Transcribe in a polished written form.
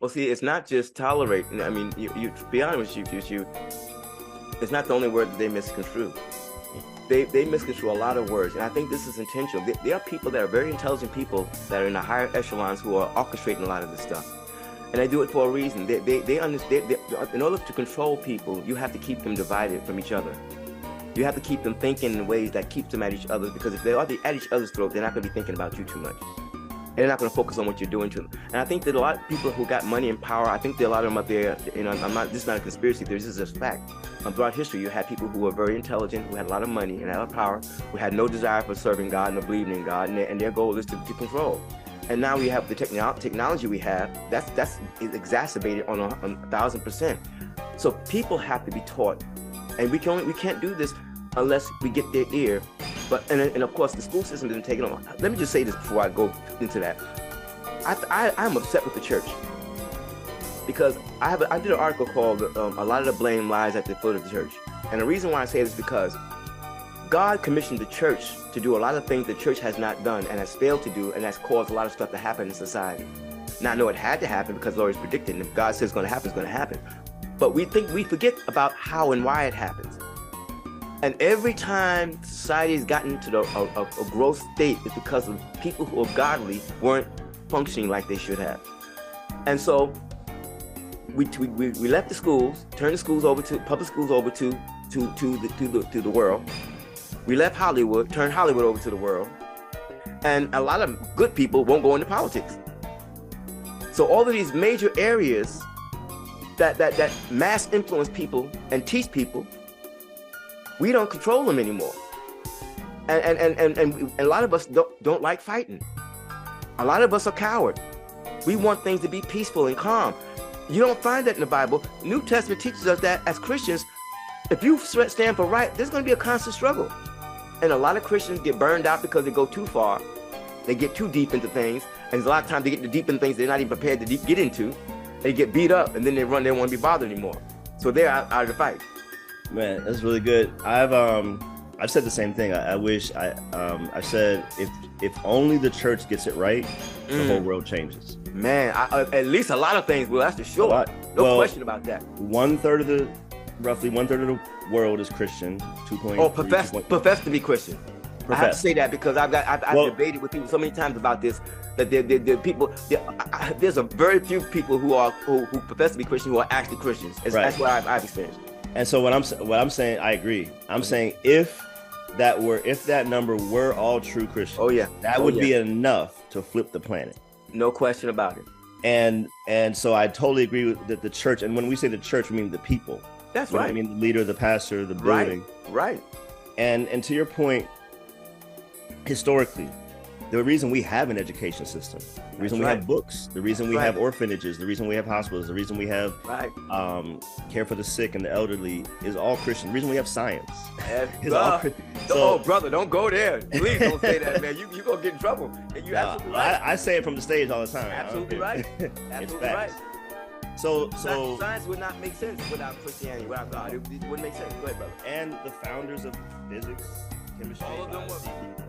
Well, see, it's not just tolerate. I mean, you to be honest with you, it's not the only word that they misconstrue. They misconstrue a lot of words, and I think this is intentional. There are people that are very intelligent people that are in the higher echelons who are orchestrating a lot of this stuff, and they do it for a reason. They understand. In order to control people, you have to keep them divided from each other. You have to keep them thinking in ways that keeps them at each other, because if they are at each other's throat, they're not going to be thinking about you too much. They're not going to focus on what you're doing to them. And I think that a lot of people who got money and power, I think that a lot of them up there, you know, this is not a conspiracy theory, this is just fact. Throughout history, you had people who were very intelligent, who had a lot of money and a lot of power, who had no desire for serving God and believing in God, and their goal is to control. And now we have the technology we have, that's exacerbated on 1,000%. So people have to be taught, and we can't do this unless we get their ear. But and of course the school system doesn't take it on. Let me just say this before I go into that. I'm upset with the church, because I did an article called "A Lot of the Blame Lies at the Foot of the Church," and the reason why I say it is because God commissioned the church to do a lot of things the church has not done and has failed to do, and that's caused a lot of stuff to happen in society. Now I know it had to happen because the Lord is predicting, and if God says it's going to happen, it's going to happen. But we forget about how and why it happens. And every time society has gotten to a growth state, it's because of people who are godly weren't functioning like they should have. And so we left the schools, turned the schools over to public schools over to the world. We left Hollywood, turned Hollywood over to the world, and a lot of good people won't go into politics. So all of these major areas that mass influence people and teach people, we don't control them anymore. And a lot of us don't like fighting. A lot of us are cowards. We want things to be peaceful and calm. You don't find that in the Bible. The New Testament teaches us that as Christians, if you stand for right, there's going to be a constant struggle. And a lot of Christians get burned out because they go too far. They get too deep into things. And a lot of times they get too deep into things they're not even prepared to get into. They get beat up, and then they don't want to be bothered anymore. So they're out of the fight. Man, that's really good. I've said the same thing. I wish I said if only the church gets it right, the whole world changes. Man, at least a lot of things will. That's for sure. No question about that. Roughly one third of the world is Christian. 2.3. Oh, profess to be Christian. I have to say that because I've debated with people so many times about this, that there's a very few people who profess to be Christian who are actually Christians. Right. That's what I've experienced. And so what I'm saying, I agree. I'm saying if that number were all true Christians, that would be enough to flip the planet. No question about it. And so I totally agree with the church. And when we say the church, we mean the people. That's right. I mean the leader, the pastor, the building. Right. And to your point, historically, the reason we have an education system, the reason we have books, the reason we have orphanages, the reason we have hospitals, the reason we have care for the sick and the elderly is all Christian. The reason we have science is all Christian. Oh, brother, don't go there. Please don't say that, man. You gonna get in trouble. And you absolutely right. I say it from the stage all the time. Absolutely right. Absolutely right. So science would not make sense without Christianity, without God. It wouldn't make sense. Go ahead, brother. And the founders of physics, chemistry, all of them were people.